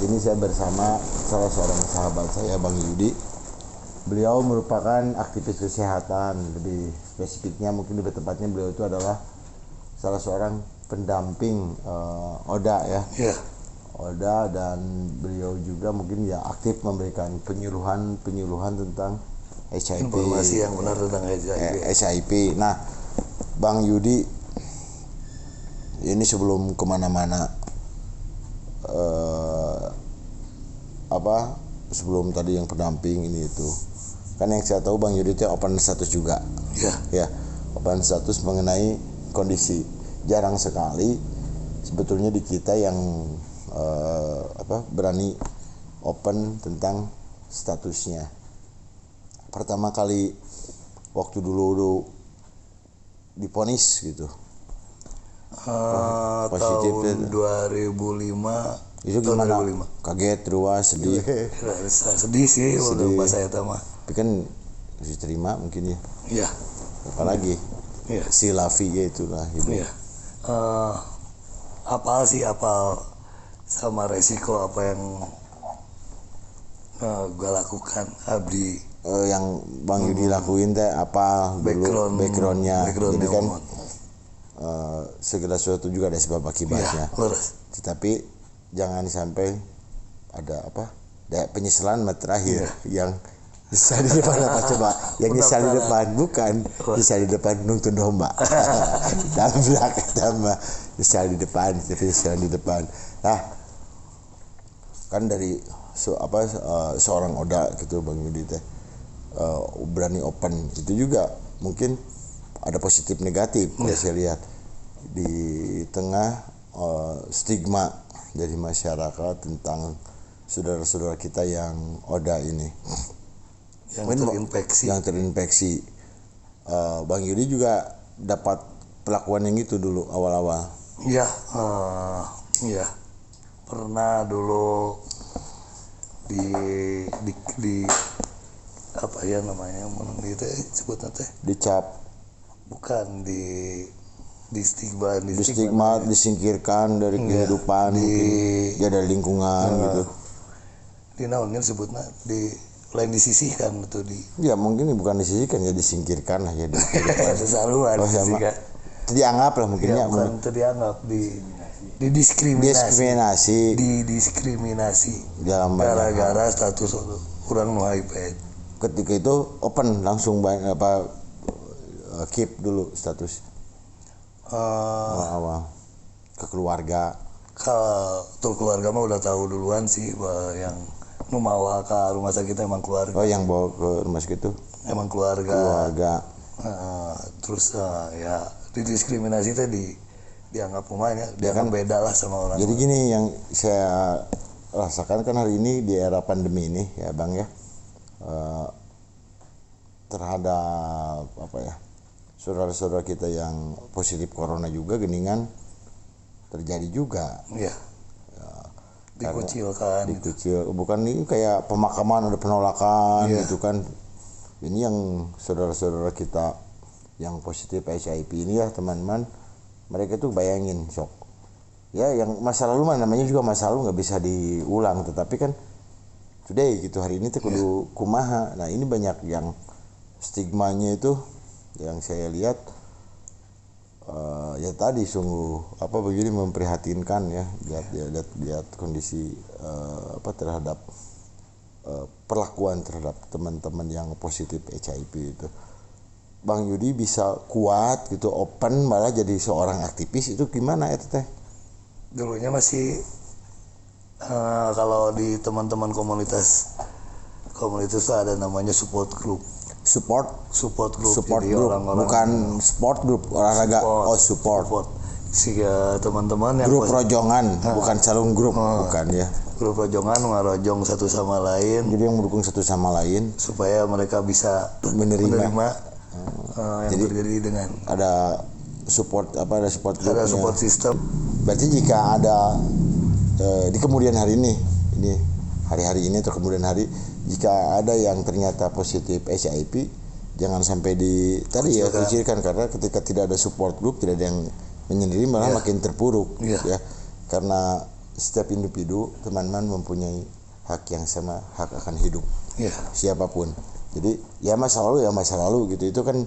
ini saya bersama salah seorang sahabat saya, Bang Yudi. Beliau merupakan aktivis kesehatan, lebih spesifiknya mungkin lebih tepatnya beliau itu adalah salah seorang pendamping Oda ya. Yeah. Oda, dan beliau juga mungkin ya aktif memberikan penyuluhan tentang HIV. Informasi yang benar tentang HIV. Nah, Bang Yudi, ini sebelum kemana-mana, sebelum tadi yang pendamping ini itu, kan yang saya tahu Bang Yudi itu open status juga. Ya, open status mengenai kondisi. Jarang sekali sebetulnya di kita yang berani open tentang statusnya. Pertama kali waktu dulu diponis gitu, tahun 2005. Itu gimana? 2005. Kaget, ruas, sedih. Sedih sih waktu pas saya tahu mah. Tapi kan harus diterima mungkin ya. Iya. Apalagi si Lavi ya itulah. Iya. Apal sama resiko apa yang gue lakukan, Abdi. Yang Bang Yudi lakuin teh apa dulu backgroundnya. Jadi kan segala sesuatu juga ada sebab akibatnya. Tetapi jangan sampai ada penyesalan terakhir yang nyesal di depan apa coba? Yang nyesal di depan bukan nyesal di depan nuntun domba. Dalam belakang nyesal di depan, tapi nyesal di depan. Nah, kan dari seorang Oda gitu Bang Yudi teh berani open, itu juga mungkin ada positif negatif ya saya lihat di tengah stigma dari masyarakat tentang saudara-saudara kita yang Oda ini yang terinfeksi. Bang Yudi juga dapat perlakuan yang itu dulu awal-awal. Iya, pernah dulu di apa ya namanya itu sebutnya teh dicap, bukan di stigma, disingkirkan dari kehidupan, dia dari lingkungan gitu. Di naonnya sebutnya lain disisihkan atau ya mungkin bukan disisihkan ya, disingkirkan lah ya. Sesaluan disisihkan. Dianggap lah mungkin ya. Bukan dianggap, didiskriminasi gara-gara status kurang HIV. Ketika itu open langsung keep dulu status awal ke keluarga. Kalau keluarga mah udah tahu duluan sih bahwa yang mawa ke rumah sakit emang keluarga. Oh, yang bawa ke rumah sakit itu emang keluarga. Terus ya didiskriminasi tadi dianggap pemainnya, dianggap beda lah sama orang. Jadi gini yang saya rasakan kan hari ini di era pandemi ini ya Bang ya, terhadap saudara-saudara kita yang positif corona juga geningan terjadi juga. Iya. Dikucilkan. Bukan ini kayak pemakaman, ada penolakan gitu kan. Ini yang saudara-saudara kita yang positif HIV ini ya teman-teman, mereka tuh bayangin shock. Ya yang masa lalu mah namanya juga masa lalu nggak bisa diulang, tetapi kan today gitu hari ini tuh kudu kumaha. Nah ini banyak yang stigmanya itu yang saya lihat ya tadi sungguh begini memprihatinkan ya, lihat kondisi terhadap perlakuan terhadap teman-teman yang positif HIV itu. Bang Yudi bisa kuat gitu open malah jadi seorang aktivis, itu gimana ya teh? Dulunya masih kalau di teman-teman komunitas tuh ada namanya support group. Support jadi group, bukan sport group olahraga. Support. Si teman-teman yang grup rojongan, bukan calon grup, bukan ya. Grup rojongan ngarojong satu sama lain. Jadi yang mendukung satu sama lain supaya mereka bisa menerima yang jadi terjadi dengan ada support group. Ada support system. Berarti jika ada di kemudian hari ini hari-hari ini atau kemudian hari, jika ada yang ternyata positif HIV, jangan sampai dikucilkan, karena ketika tidak ada support group, tidak ada yang menyendiri, malah makin terpuruk ya. Karena setiap individu teman-teman mempunyai hak yang sama, hak akan hidup. Siapapun. Jadi ya masa lalu gitu, itu kan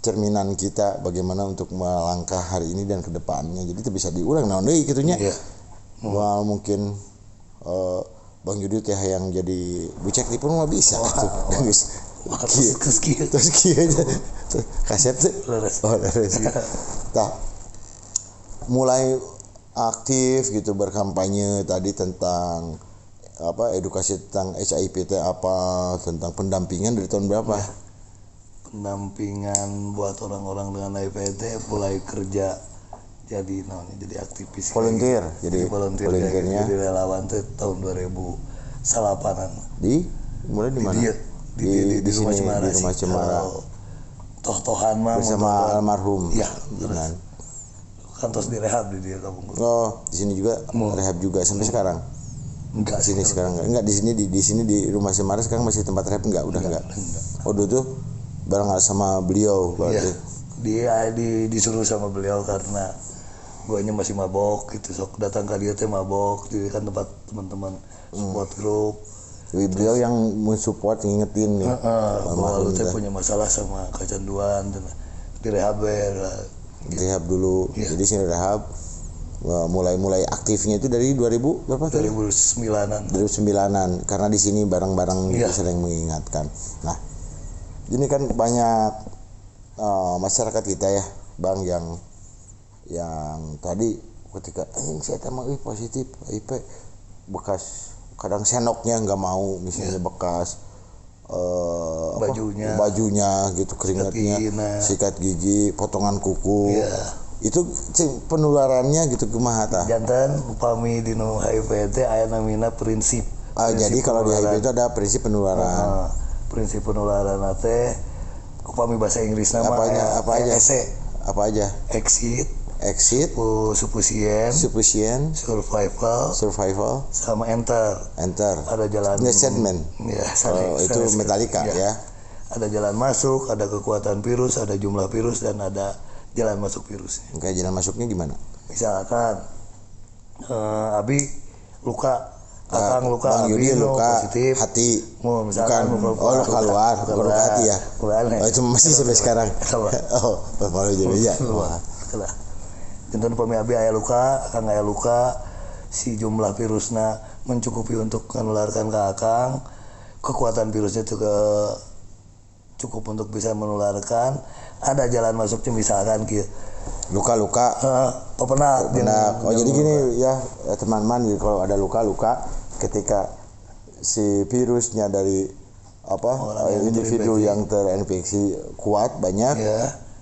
cerminan kita bagaimana untuk melangkah hari ini dan kedepannya. Jadi itu bisa diulang naon deui kitunya. Mungkin Bang Yudi teh yang jadi bucek di pun mah bisa gitu. Terus kieu aja. Kaset tuh. Leres. Tah mulai aktif gitu berkampanye tadi tentang edukasi tentang HIV apa, tentang pendampingan dari tahun berapa? Pendampingan buat orang-orang dengan HIV mulai kerja jadi aktivis volunteer jadi volunteernya jadi relawan tuh tahun 2008an mulai di mana di rumah Cemara toh-tohan mah bersama almarhum kan terus direhab di dia kampung. Di sini juga rehab juga sampai sekarang enggak sini sekarang enggak di sini di rumah Cemara sekarang masih tempat rehab enggak dulu tuh bareng sama beliau berarti. Dia disuruh sama beliau karena guanya masih mabok gitu, sok datang ke dia teh mabok, jadi kan tempat teman-teman support group. Jadi beliau yang mensupport ngingetin nih. Bahwa lu teh punya masalah sama kecanduan dan direhab rehab dulu. Jadi sini rehab mulai aktifnya itu dari 2000 berapa? 2009-an karena di sini bareng-bareng gitu sering mengingatkan. Nah, ini kan banyak masyarakat kita ya, Bang, yang tadi ketika saya tahu positif HIV bekas kadang senoknya nggak mau misalnya bekas bajunya gitu keringatnya sikat gigi potongan kuku itu penularannya gitu kumaha tah jantan upami dino HIV teh aya namina prinsip jadi kalau di HIV itu ada prinsip penularan prinsip penularan teh upami bahasa Inggrisna mah apa aja exit sufficient survival sama enter ada jalan segmen itu Metallica ya ada jalan masuk, ada kekuatan virus, ada jumlah virus dan ada jalan masuk virus. Kayak jalan masuknya gimana? Misalkan Abi luka Kakang luka, Bang Yudi luka positif. hati misalkan luka luar luka hati ya cuma masih sampai sekarang malu jadi ya contohnya pemi abi aya luka, akang aya luka, si jumlah virusna mencukupi untuk menularkan ke akang, kekuatan virusnya juga cukup untuk bisa menularkan, ada jalan masuknya misalkan gitu. Luka-luka. Penak. Jadi gini ya teman-teman, kalau ada luka-luka ketika si virusnya dari individu yang terinfeksi kuat banyak.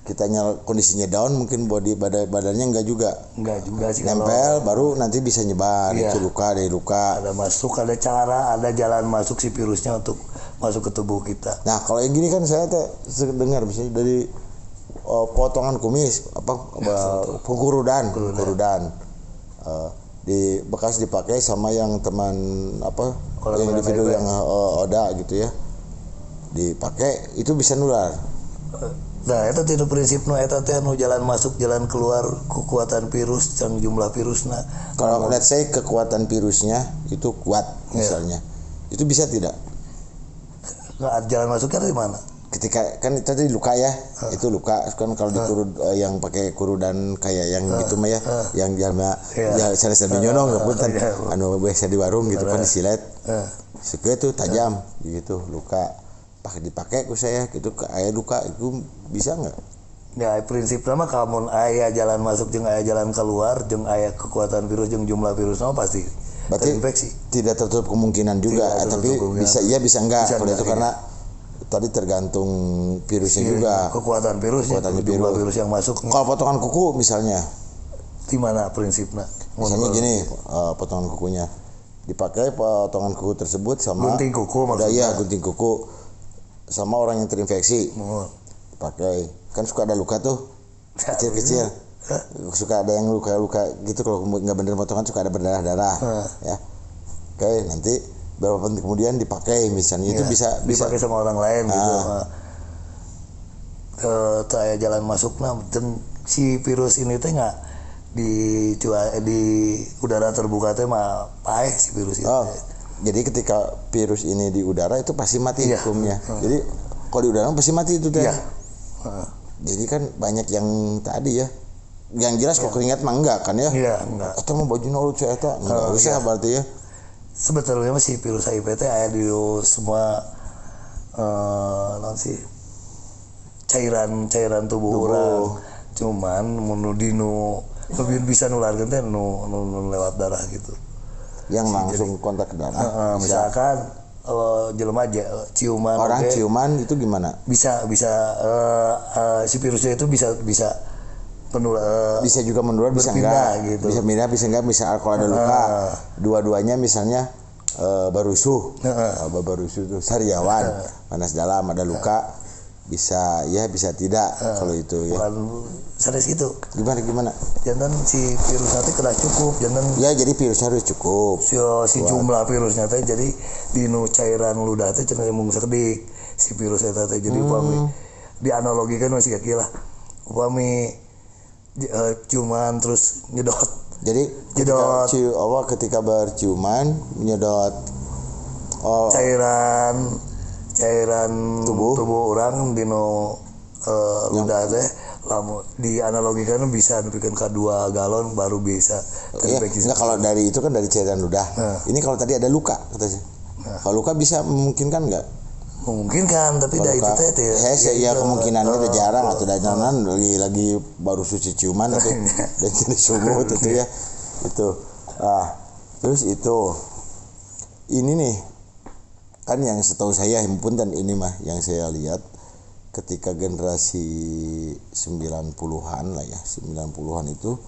Kitanya kondisinya down, mungkin badannya enggak juga sih, nempel baru nanti bisa nyebar. Itu luka dari luka ada masuk, ada cara, ada jalan masuk si virusnya untuk masuk ke tubuh kita. Nah kalau yang gini kan saya dengar misalnya dari potongan kumis kurudan di bekas dipakai sama yang teman yang individu yang oda gitu ya dipakai itu bisa nular. Nah, itu tidak prinsip nu eta teh nu jalan masuk jalan keluar kekuatan virus yang jumlah virusna. Kalau let's say kekuatan virusnya itu kuat misalnya. Itu bisa tidak? Nah, jalan masuknya dari mana? Ketika kan tadi luka ya. Itu luka kan kalau dikurud yang pakai kurudan kayak yang gitu mah ya, yang jalma ya sana nyonong punten anu biasa di warung gitu kan disilet. Seukeut tuh tajam gitu luka. Dipakai ku saya gitu aya luka itu bisa enggak? Ya prinsip nama kamun aya jalan masuk jeung aya jalan keluar jeung aya kekuatan virus jeung jumlah virus pasti terinfeksi. Tidak tertutup kemungkinan juga tapi bisa iya bisa enggak kalau itu karena tadi tergantung virusnya juga. Kekuatan virusnya jumlah virus yang masuk. Kalau potongan kuku misalnya di mana prinsipnya? Misalnya gini potongan kukunya dipakai potongan kuku tersebut sama gunting kuku maksudnya. Gunting kuku sama orang yang terinfeksi pakai kan suka ada luka tuh kecil-kecil suka ada yang luka-luka gitu kalau nggak bener potongan suka ada berdarah-darah ya oke nanti beberapa menit kemudian dipakai misalnya itu bisa dipakai sama orang lain gitu kayak jalan masuk dan si virus ini teh nggak di udara terbuka teh mah paeh si virus itu. Jadi ketika virus ini di udara itu pasti mati hukumnya. Jadi kalau di udara pasti mati itu teh. Jadi kan banyak yang tadi ya. Yang jelas kok keringat mah enggak kan ya? Iya, enggak. Atau mau baju nol saya eta enggak usah berarti ya. Sebetulnya masih virus HIV teh aya di semua non sih cairan tubuh orang. Cuman mun dinu lebih bisa nularkeun teh nu lewat darah gitu. Yang langsung kontak ke darah. Misalkan jelema ciuman orang ciuman itu gimana? Bisa si virusnya itu bisa bisa juga menular, bisa enggak gitu. Bisa pindah, bisa enggak, bisa kalau ada luka. Dua-duanya misalnya barusuh itu sariawan, panas dalam ada luka, bisa ya bisa tidak kalau itu ya. Bukan sanes itu. Gimana? Jangan si virus nanti kena cukup, jangan. Ya jadi virusnya harus cukup. Si jumlah virusnya teh jadi di cairan ludah teh cenah mung sakedik si virus eta teh jadi upami dianalogikan masih kayak gila. Upami ciuman terus nyedot. Jadi ketika berciuman menyedot cairan tubuh orang dino ludah teh lamun dianalogikan bisa bikin ke 2 galon baru bisa terinfeksi. Enggak, kalau dari itu kan dari cairan ludah. Ini kalau tadi ada luka katanya. Kalau luka bisa memungkinkan enggak? Memungkinkan, tapi dari itu teh ya kemungkinannya udah jarang atau danan lagi baru suci ciuman atau dan jenis sumut itu ya. Itu. Terus itu ini nih kan yang setahu saya himpun dan ini mah yang saya lihat ketika generasi 90-an lah ya, 90-an itu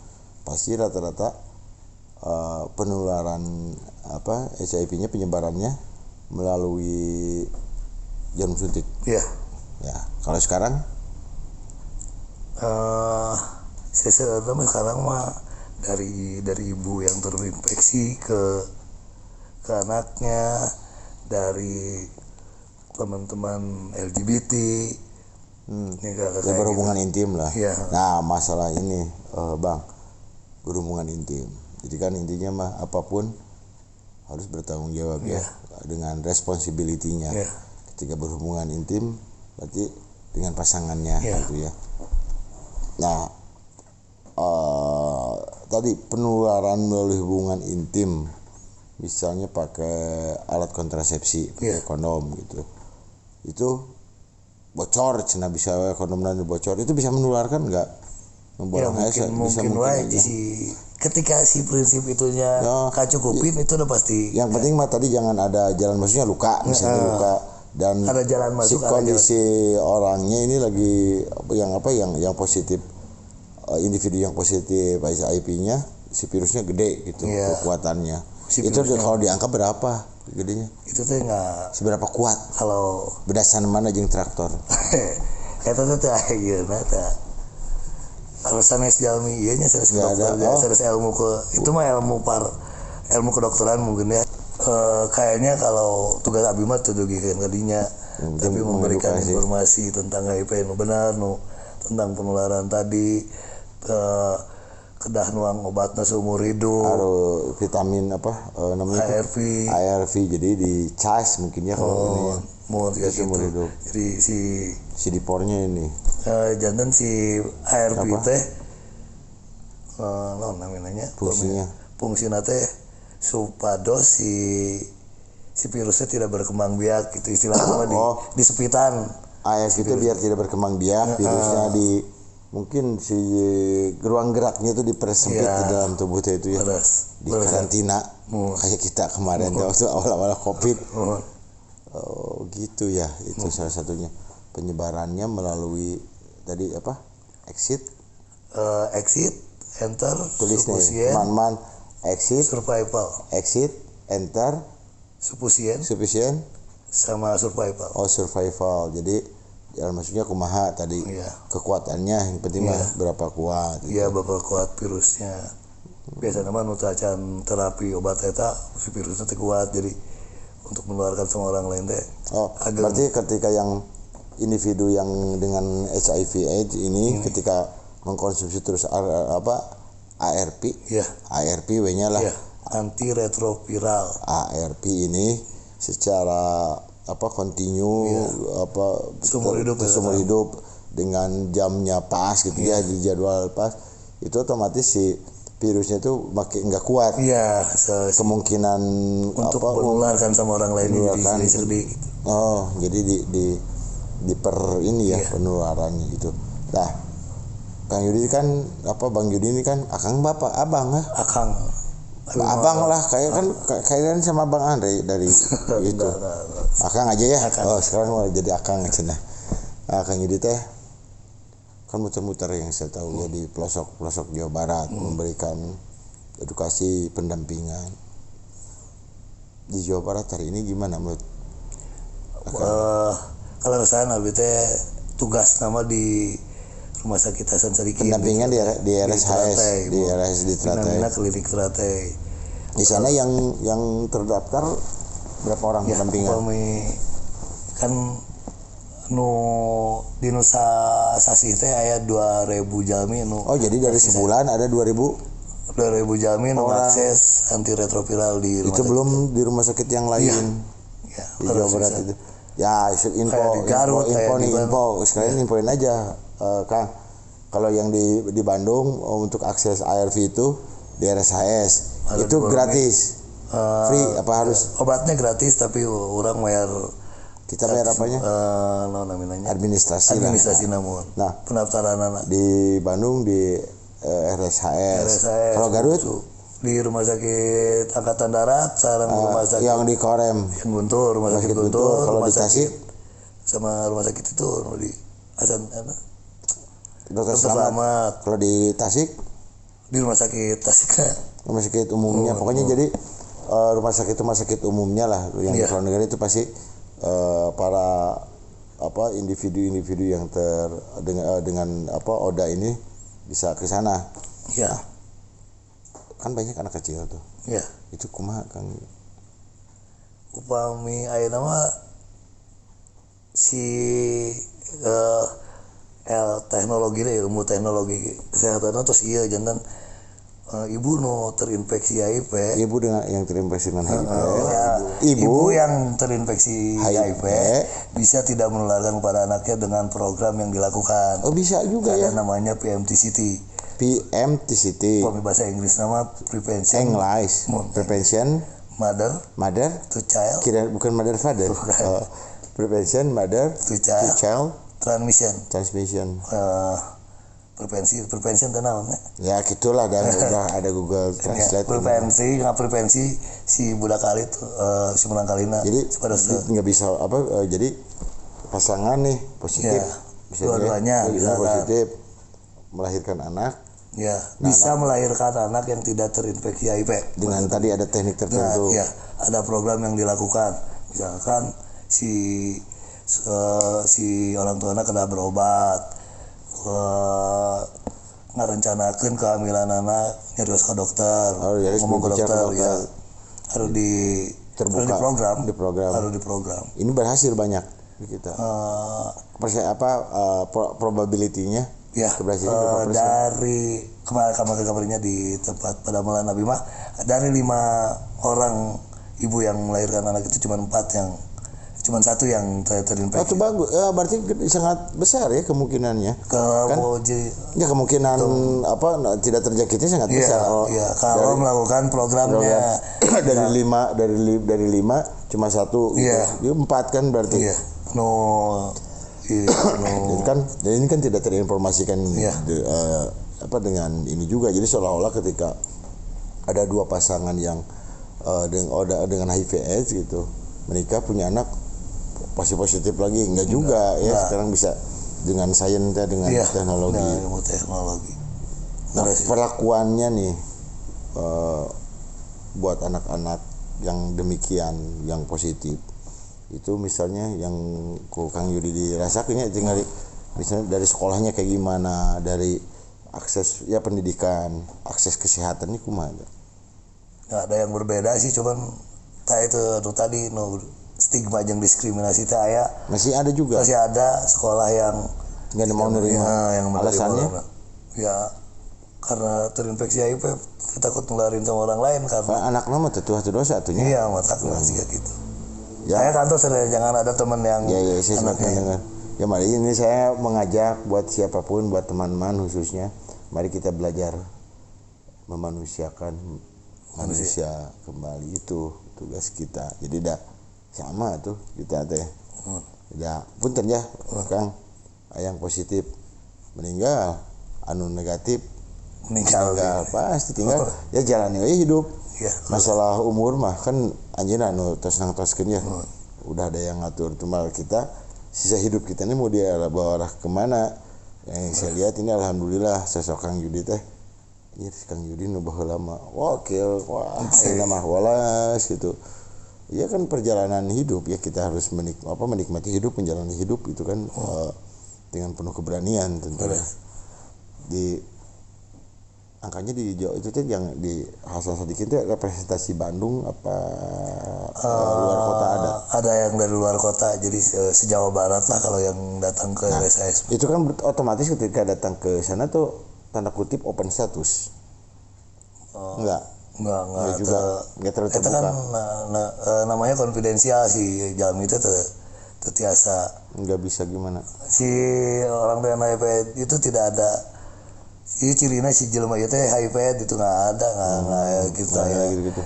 pasti rata-rata penularan HIV-nya penyebarannya melalui jarum suntik. Iya. Ya, kalau sekarang sekarang mah dari ibu yang terinfeksi ke anaknya, dari teman-teman LGBT ya berhubungan intim lah. Ya. Nah, masalah ini Bang, berhubungan intim. Jadi kan intinya mah apapun harus bertanggung jawab ya dengan responsibility-nya. Ya. Ketika berhubungan intim berarti dengan pasangannya gitu ya. Nah, tadi penularan melalui hubungan intim misalnya pakai alat kontrasepsi, pakai kondom gitu. Itu bocor, cina bisa kondom dan bocor itu bisa menularkan enggak? Mungkin wae ketika si prinsip itunya kacukupin itu udah pasti. Yang penting mah tadi jangan ada jalan masuknya luka, misalnya luka dan ada jalan masuk, si kondisi orangnya ini lagi yang positif, individu yang positif HIV-nya si virusnya gede gitu kekuatannya. Itu kalau diangkat berapa gedenya? Itu teh nggak seberapa kuat kalau berdasarkan mana jeung traktor. Eta teh ayeuna teh kalau sanes jalmi ieu nya sanes dokter sanes ilmu ke itu mah ilmu kedokteran mungkin ya. Kayaknya kalau tugas abdi mah teu dugikeun ka dinya, tapi memberikan informasi tentang HIV nu benar, tentang penularan tadi, kedah nuang obatna seumur hidup. Vitamin namanya ARV jadi dicas mungkin ya kalau ini seumur hidup. Jadi si CD4-nya ini. Jantan si ARV teh namanya fungsinya teh supados si virusnya tidak berkembang biak itu istilahnya di sepitan. ARV itu biar tidak berkembang biak virusnya di mungkin si ruang geraknya itu dipersempit di dalam tubuh itu ya. Di karantina kayak kita kemarin waktu awal-awal Covid. Gitu ya, itu salah satunya penyebarannya melalui tadi exit enter tulisnya man exit enter sufficient sama survival. Survival. Jadi maksudnya kumaha tadi kekuatannya yang penting mah berapa kuat gitu. Iya, berapa kuat virusnya. Biasanya mah nu can terapi obat eta si virusnya teh kuat jadi untuk menularkan sama orang lain teh. Berarti ketika yang individu yang dengan HIV AIDS ini ketika mengkonsumsi terus ARP. Ya. ARP W-nya lah. Ya. Antiretroviral. ARP ini secara kontinu seumur hidup dengan jamnya pas gitu ya, di jadwal pas, itu otomatis si virusnya tuh makin nggak kuat. Iya. Kemungkinan untuk menularkan sama orang lain jadi jadi di per ini ya penularannya itu. Nah, Kang Yudi kan Bang Yudi ini kan bapak abang ya. Abang lah kayak sama Bang Andre dari itu. Akang aja ya. Oh, sekarang mau jadi Akang aja nah. Kang Yudi teh kan muter-muter yang saya tahu ya di pelosok Jawa Barat memberikan edukasi pendampingan. Di Jawa Barat hari ini gimana menurut kalau saya nabi teh tugas nama di Rumah Sakit Hasan Sadikin pendampingan di RSHS di Teratai. Klinik Teratai. Di sana yang terdaftar berapa orang pendampingan? Kan di Nusa Sasih teh aya 2000 jalmi jadi dari sebulan ada 2000 jalmi akses antiretroviral di rumah itu sakit. Belum di rumah sakit yang lain di Jawa Barat itu ya. Info sekalian infoin aja Kang, kalau yang di Bandung untuk akses ARV itu di RSHS itu gratis, free apa harus obatnya gratis tapi orang bayar. Kita bayar apanya? Administrasi namun. Nah, pendaftaran anak di Bandung di RSHS. Kalau Garut di Rumah Sakit Angkatan Darat, sareng Rumah Sakit yang di Korem. Yang Guntur, Rumah Sakit Guntur. Kalau di Tasik sama Rumah Sakit itu di Hasan Dokter Slamet. Kalau di Tasik di Rumah Sakit Tasik. Rumah sakit umumnya. Pokoknya jadi rumah sakit umumnya lah yang di luar negara itu pasti para individu yang dengan ODA ini bisa ke sana. Ya. Nah, kan banyak anak kecil tuh. Ya. Itu kumaha Kang? Upami ayeuna mah si ilmu teknologi kesehatan terus jantan ibu terinfeksi HIV. Ibu dengan yang terinfeksi dengan HIV. Ibu yang terinfeksi HIV bisa tidak menularkan kepada anaknya dengan program yang dilakukan. Oh, bisa juga ya. Namanya PMTCT. PMTCT. Bahasa Inggris nama prevention. Prevention. Mother to child. Kira bukan mother father. Prevention mother to child. Transmission. Prevention tenang ya gitulah udah ada Google Translate. Prevensi si budak kali itu si menang kalina. Jadi nggak bisa jadi pasangan nih positif bisa dua-duanya positif melahirkan anak bisa melahirkan anak yang tidak terinfeksi HIV dengan tadi ada teknik tertentu. Ada program yang dilakukan misalkan si orang tua anak kena berobat ngarencanakeun kehamilan anak nyarios ke dokter, ngomong ke dokter harus di program. Ini berhasil banyak di kita. Probability-nya keberhasilan dari kemarinnya di tempat pada Maulana Nabi mah dari 5 orang ibu yang melahirkan anak itu cuma 1 yang terinfeksi. Itu bagus. Berarti sangat besar ya kemungkinannya. Kemungkinan tidak terjangkitnya sangat besar. Kalau melakukan programnya dari 5 cuma 1 gitu. 4 kan berarti. Jadi kan tidak terinformasikan dengan ini juga. Jadi seolah-olah ketika ada 2 pasangan yang dengan HIV/AIDS gitu menikah punya anak pasti positif lagi enggak juga sekarang bisa dengan sains dengan teknologi. Nah, perlakuannya nih buat anak-anak yang demikian yang positif itu misalnya yang Kang Yudi dirasakannya tinggal misalnya dari sekolahnya kayak gimana, dari akses pendidikan, akses kesehatannya kumaha? Nggak ada yang berbeda sih, cuman tadi stigma yang diskriminasi teh masih ada sekolah yang nggak mau nerima. Yang alasannya karena terinfeksi HIV takut nularin sama orang lain karena anak nama tetuah dosa atunya. Iya, matakna sih gitu. Ya. Saya kantor jangan ada teman yang saya anaknya. Ya mari ini saya mengajak buat siapapun, buat teman-teman khususnya, mari kita belajar memanusiakan manusia kembali, itu tugas kita. Jadi dah sama tuh kita teh. Dah punten ya, Kang. Yang positif meninggal, anu negatif meninggal pasti tinggal ya jalani we hidup. Ya, masalah umur mah kan anjeunna anu tos nangtoskeun ya. Udah ada yang ngatur, cuma kita sisa hidup kita ini mau dia bawa arah kemana. Yang saya lihat ini alhamdulillah sosok Kang Yudi teh. Ya Kang Yudi nu baheula mah wakil, wah ini mah walas gitu. Ya kan perjalanan hidup ya, kita harus menikmati hidup, menjalani hidup itu kan dengan penuh keberanian tentunya. Di angkanya di Jawa itu tuh yang di Hasan Sadikin itu representasi Bandung apa luar kota ada yang dari luar kota, jadi se-Jawa Barat lah kalau yang datang ke WSIS. Itu kan otomatis ketika datang ke sana tuh tanda kutip open status. Enggak juga enggak terlalu terbuka. Itu kan namanya konfidensial sih, jam itu tertiasa enggak bisa gimana. Si orang dengan HIV itu tidak ada. Iya cirinya si jelema itu HIV itu nggak ada gitu gitu.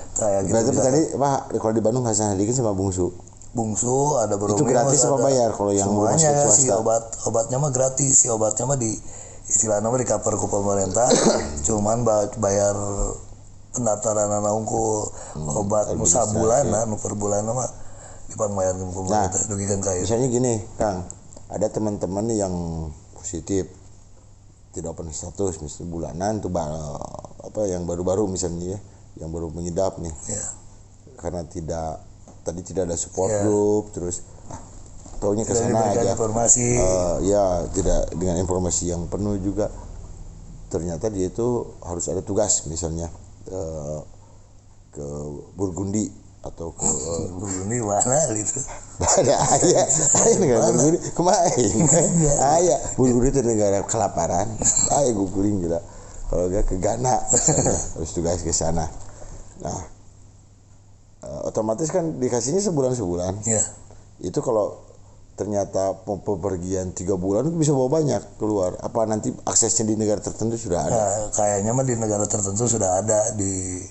Berarti tadi Pak kalau di Bandung Hasan Sadikin sama Bungsu ada berapa? Itu gratis apa bayar kalau yang semuanya si obatnya mah gratis, si obatnya mah di istilahnya mah di cover ku pemerintah, cuman bayar pendaftaran anak unggul obat nu sabulan nu per bulan mah dipangbayar ku pemerintah dugikan kaya. Misalnya gini Kang, ada teman-teman yang positif tidak open status misalnya bulanan tuh yang baru-baru misalnya ya, yang baru mengidap nih karena tidak ada support group, terus taunya ke sana aja informasi tidak dengan informasi yang penuh juga, ternyata dia itu harus ada tugas misalnya ke Burgundi atau ke Burgundi mana gitu. Ada ayah negara Burgundi kemarin. Ayah Burgundi itu negara kelaparan. Ayah guguring juga. Kalau enggak ke Ghana harus tugas ke sana. Nah, otomatis kan dikasihnya sebulan. Iya. Itu kalau ternyata pepergian 3 bulan bisa bawa banyak keluar. Apa nanti aksesnya di negara tertentu sudah ada? Nah, kayaknya mah di negara tertentu sudah ada, di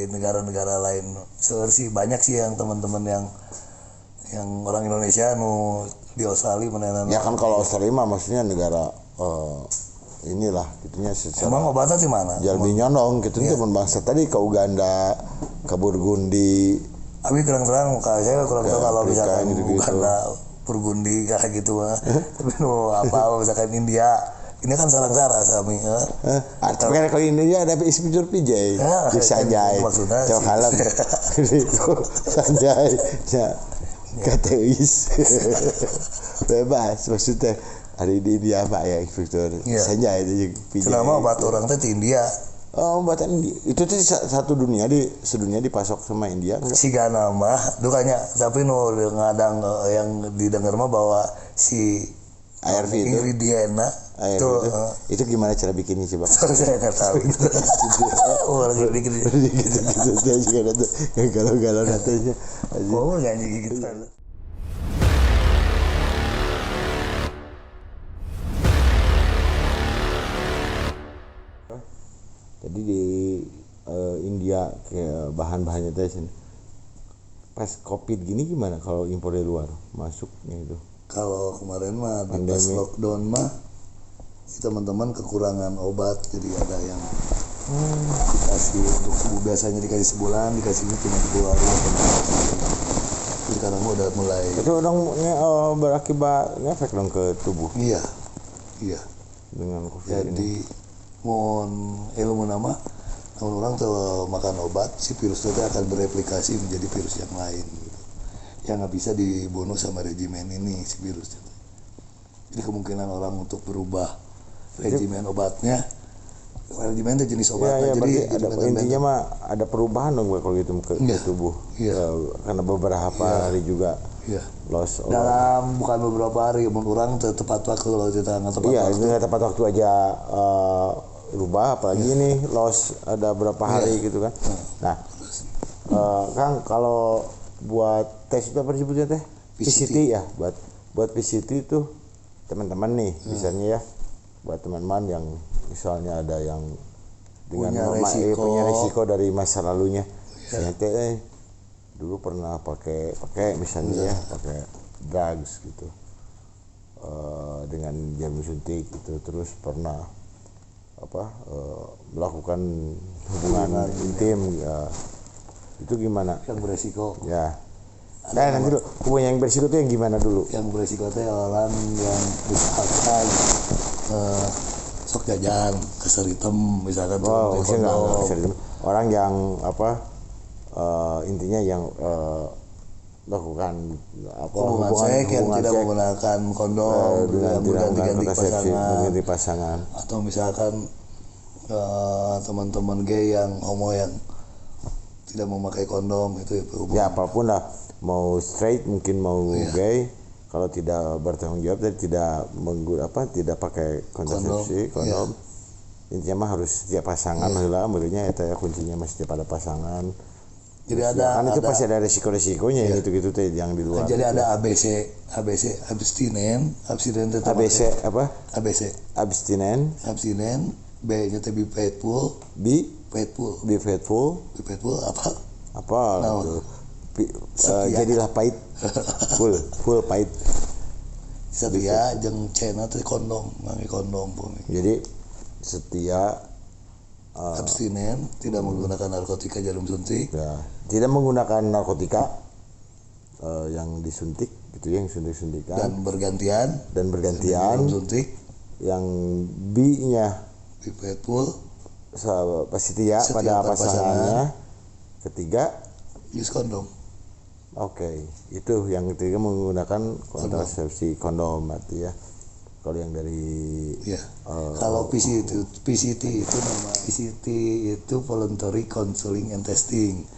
negara-negara lain sih banyak sih yang teman-teman yang orang Indonesia di Australia menenan. Ya kan kalau Australia mah maksudnya negara inilah gitunya secara. Emang obatnya di mana? Jalmi nyondong gitu teman bangsa tadi ke Uganda, ke Burgundi. Abi kurang-kurang saya kurang tahu kalau misalkan Uganda, Burgundi kayak gitu mah. Tapi apa misalkan India. Ini kan sarang-sarang sami. Tapi kalau ini ya ada ispijur pijay. Di Sanjay. Coba kalem. Sanjay. Ya. Kateis. Bebas maksudnya. Hari di India Pak ya inspektur. Sanjay itu pijay. Selama obat orang teh di India. Oh, obatan India. Itu tuh satu dunia sedunia dipasok sama India. Siga nama dukanya tapi ngadang yang didengar mah bahwa si ARV itu ingredientnya itu gimana cara bikinnya coba? Saya nggak tahu itu. Lagi bikin gitu dia juga nanti galau-galau nantinya. Nggak gitu. Jadi di India kayak bahan-bahannya tadi pas COVID gini gimana kalau impor dari luar masuknya itu? Kalau kemarin mah pas lockdown mah teman-teman kekurangan obat, jadi ada yang dikasih untuk biasanya dikasih sebulan, dikasihnya cuma 2 hari. Jadi sekarang udah mulai. Itu berakibat ngefek dong ke tubuh. Iya. Dengan COVID jadi ilmu nama namun orang tuh makan obat, si virus itu akan bereplikasi menjadi virus yang lain gitu. Yang nggak bisa dibunuh sama regimen ini si virus. Jadi kemungkinan orang untuk berubah regimen obatnya, regimen itu jenis obatnya. Jadi intinya mah ada perubahan dong kalau gitu ke tubuh. Karena beberapa hari juga loss dalam bukan beberapa hari, orang tepat waktu kalau kita nggak tepat waktu. Iya, itu nggak tepat waktu aja. rubah, apalagi ini loss ada berapa hari gitu kan. Nah, Kang, kalau buat tes itu apa disebutnya teh? PCT ya, buat PCT itu teman-teman nih, misalnya ya, buat teman-teman yang misalnya ada yang dengan punya resiko dari masa lalunya, misalnya teh dulu pernah pakai misalnya ya, pakai drugs gitu, dengan jarum suntik gitu, terus pernah melakukan hubungan intim ya, itu gimana? Yang beresiko Ya. Nah, nanti dulu hubungan yang beresiko itu yang gimana dulu? Yang beresiko itu orang yang misalkan sok jajan keser hitam misalkan. Orang yang intinya yang lakukan hubungan seks yang tidak menggunakan kondom, berganti pasangan, atau misalkan teman-teman gay yang homo yang tidak memakai kondom, itu ya apapun lah, mau straight mungkin mau gay, kalau tidak bertanggung jawab dan tidak pakai kontrasepsi kondom. Intinya mah harus setiap pasangan lah, menurutnya itu ya kuncinya masih pada pasangan. Jadi ada itu pasti ada resiko-resikonya yang gitu teh yang di luar. Jadi ada ABC abstinen itu ABC apa? abstinen, B-nya teh be faithful apa? Jadilah pahit. full pahit. Setia jeung C-na teh kondom, ngangge kondom pun. Jadi setia, abstinen, tidak menggunakan narkotika jarum suntik. Ya, tidak menggunakan narkotika yang disuntik gitu ya, yang suntik-suntikan. Dan bergantian jarum suntik. Yang B-nya be faithful, setia pada pasangannya. Ketiga use kondom. Oke, itu yang ketiga menggunakan kontrasepsi kondom berarti ya. Kalau yang dari kalau PCT itu voluntary counseling and testing.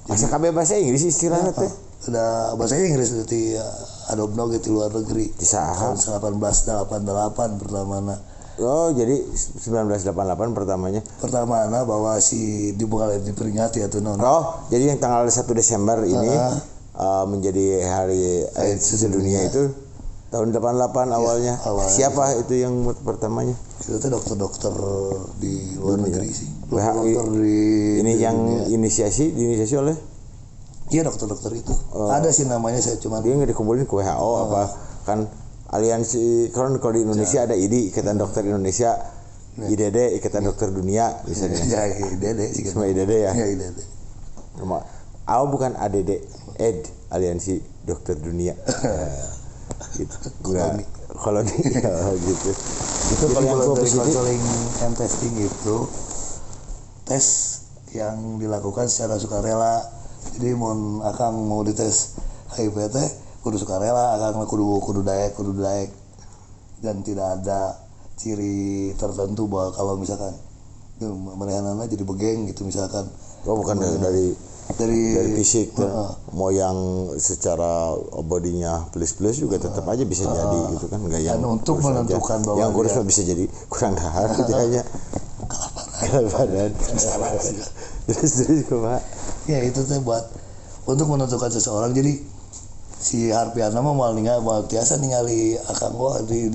Masa kabeh bahasa Inggris istilahnya teh? Udah bahasa Inggris seperti adopno gitu luar negeri. Di saha? Tahun 1888 pertamana. Oh, jadi 1988 pertamanya. Pertamana bahwa si diperingati atau non. Oh, jadi yang tanggal 1 Desember ini menjadi hari AIDS sedunia itu tahun 88 awalnya. Siapa itu yang pertamanya? Itu tuh dokter-dokter di luar negeri sih. Dokter ini yang inisiasi oleh? Iya, dokter-dokter itu. Ada sih namanya, saya cuma dia nggak dikumpulin ke WHO apa kan aliansi kalau di Indonesia ada IDI, Ikatan Dokter Indonesia, IDD, Ikatan Dokter Dunia misalnya. Ya, IDD sih. Cuma IDD ya. Ya, IDD. Bukan ADD, Aliansi Dokter Dunia. Gitu. Koloni gitu. Itu kalau yang counseling and testing itu tes yang dilakukan secara sukarela. Jadi mau dites HIV teh kudu sukarela, akang kudu daek dan tidak ada ciri tertentu bahwa kalau misalkan merehanana jadi begeng gitu misalkan. Oh, bukan dari fisik mau yang secara bodinya plus juga tetap aja bisa jadi gitu kan, enggak yang untuk menentukan bahwa yang kurus bisa jadi kurang dahar gitu aja kelaparan terus Pak ya itu tuh buat untuk menentukan seseorang. Jadi si Harpiana mah mau tiasa ningali akang gua di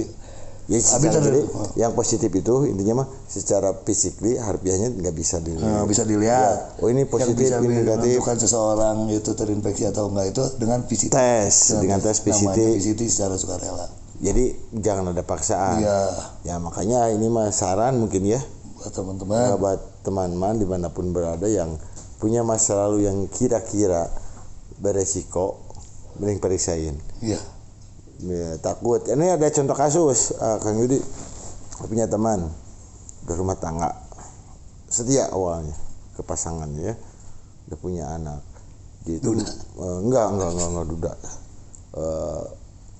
ya, jadi yang positif itu intinya mah secara fisikly harfiahnya nggak bisa dilihat. Bisa dilihat. Ya. Oh ini positif, yang bisa ini negatif. Menentukan seseorang itu terinfeksi atau enggak itu dengan PCT. Dengan tes PCT secara sukarela. Jadi jangan ada paksaan. Iya. Ya makanya ini mah saran mungkin ya buat teman-teman. Buat teman-teman dimanapun berada yang punya masa lalu yang kira-kira beresiko, mending periksain. Iya. Ya, takut. Ini ada contoh kasus, Kang Yudi punya teman berumah tangga, setia awalnya ke pasangannya ya, udah punya anak. Gitu. Enggak duda.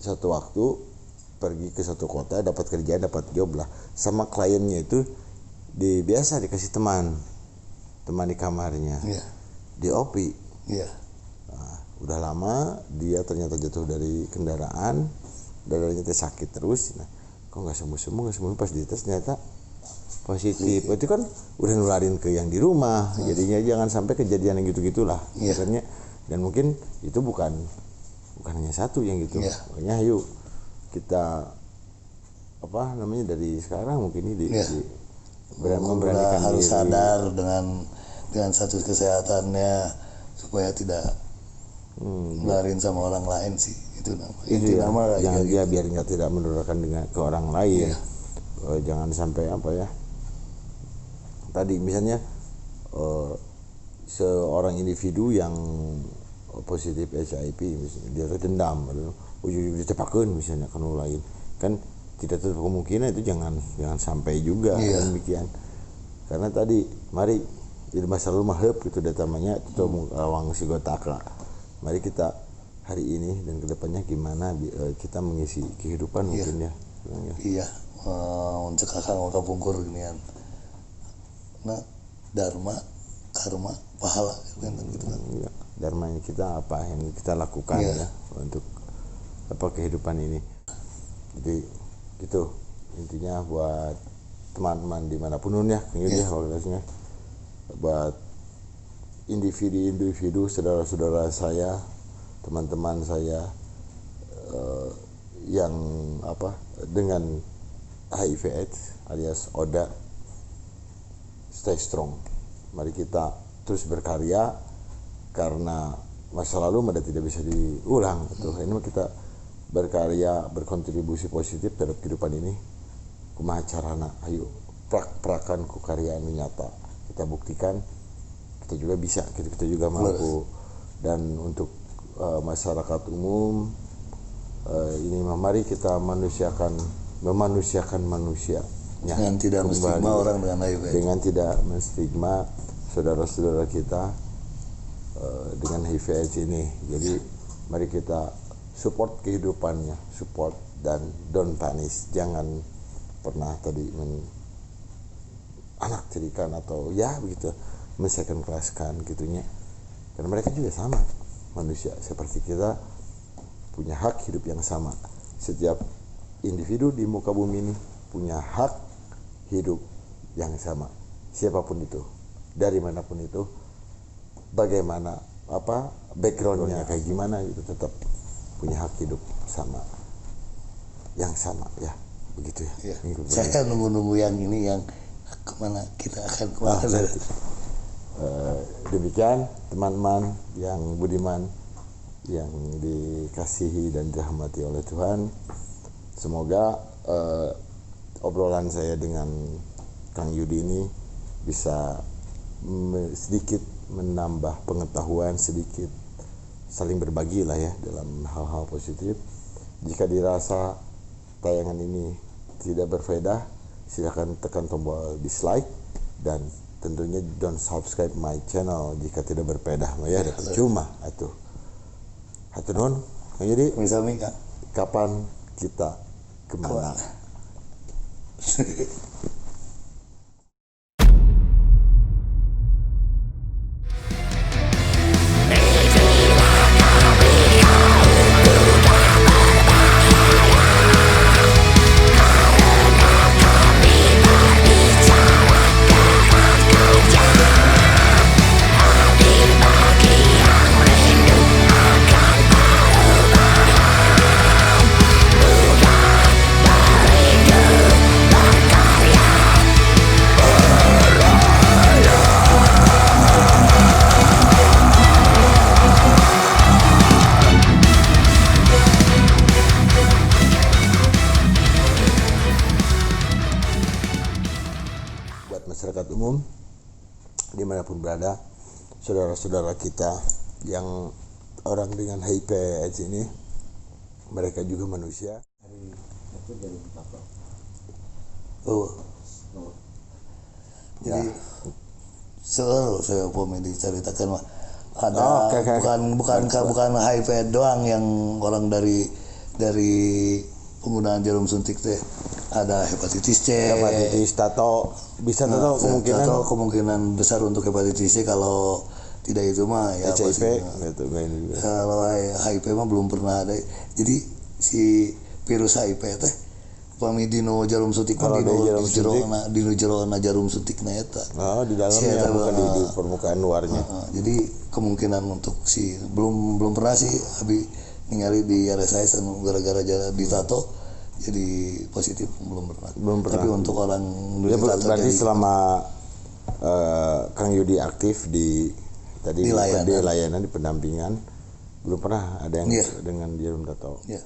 Satu waktu pergi ke satu kota, dapat kerjaan, dapat job lah, sama kliennya itu biasa dikasih teman di kamarnya, di OP. Udah lama dia ternyata jatuh dari kendaraan, dadanya sakit terus. Nah, kok nggak sembuh pas dites ternyata positif itu kan udah nularin ke yang di rumah. Jadinya jangan sampai kejadian yang gitu-gitulah sebenarnya. Dan mungkin itu bukan hanya satu yang gitu. Makanya ayo kita dari sekarang mungkin ini memberanikan harus diri. sadar dengan status kesehatannya supaya tidak nularin sama orang lain sih. Itu nama jangan dia biar nggak tidak menularkan dengan ke orang lain. Jangan sampai tadi misalnya seorang individu yang positif HIV misalnya dia dendam ujung-ujungnya cepakeun misalnya kan lain kan tidak tertutup kemungkinan itu jangan sampai juga kan demikian. Karena tadi mari di masalah rumah gitu datamanya itu awang si gotaka. Mari kita hari ini dan kedepannya gimana kita mengisi kehidupan mungkin ya. Iya, untuk kakak kapungkur ginian. Nah, dharma, karma, pahala gitu kan. Iya, dharmanya kita apa yang kita lakukan ya untuk kehidupan ini. Jadi gitu intinya buat teman-teman dimanapun ya, buat individu saudara-saudara saya, teman-teman saya yang dengan HIV/AIDS alias ODA, stay strong. Mari kita terus berkarya karena masa lalu tidak bisa diulang. Ini kita berkarya, berkontribusi positif terhadap kehidupan ini. Kumaha carana? Ayo prak-prakan ku karya anu nyata. Kita buktikan kita juga bisa, kita juga mampu. Dan untuk masyarakat umum ini mari kita memanusiakan manusia dengan tidak menstigma orang dengan HIV, dengan tidak menstigma saudara-saudara kita dengan HIV/AIDS ini. Jadi mari kita support kehidupannya, support dan don't punish. Jangan pernah tadi anak tirikan atau begitu second class kan gitunya. Karena mereka juga sama manusia seperti kita, punya hak hidup yang sama. Setiap individu di muka bumi ini punya hak hidup yang sama. Siapapun itu, dari manapun itu, bagaimana backgroundnya kayak gimana gitu, tetap punya hak hidup yang sama ya begitu ya. Saya nunggu yang ini yang kemana kita akan kemana. Demikian teman-teman yang budiman yang dikasihi dan dirahmati oleh Tuhan, semoga obrolan saya dengan Kang Yudi ini bisa sedikit menambah pengetahuan, sedikit saling berbagi lah ya dalam hal-hal positif. Jika dirasa tayangan ini tidak berfaedah, silakan tekan tombol dislike dan tentunya don't subscribe my channel jika tidak berfaedah ya, ada percuma atuh. Hatur nuhun. Jadi kapan kita kemana? Masyarakat umum dimanapun berada, saudara-saudara kita yang orang dengan HIV/AIDS ini, mereka juga manusia. Jadi selalu saya diceritakan ada bukan HIV doang yang orang dari penggunaan jarum suntik teh, ada hepatitis C, tato bisa kemungkinan besar untuk hepatitis C. Kalau tidak itu mah ya HIV gitu. Kalau HIV mah belum pernah ada. Jadi si virus HIV teh upami dino jarum suntik Kalau dino di jarum suntik. dino jerona jarum suntik na eta. Oh, di dalamnya bukan di permukaan luarnya. Jadi kemungkinan untuk si belum pernah sih abi ningali di RSIS anu gara-gara ditato jadi positif belum pernah. Tapi untuk orang ya, berarti selama Kang Yudi aktif di layanan di pendampingan belum pernah ada yang dengan jarum tato. Iya.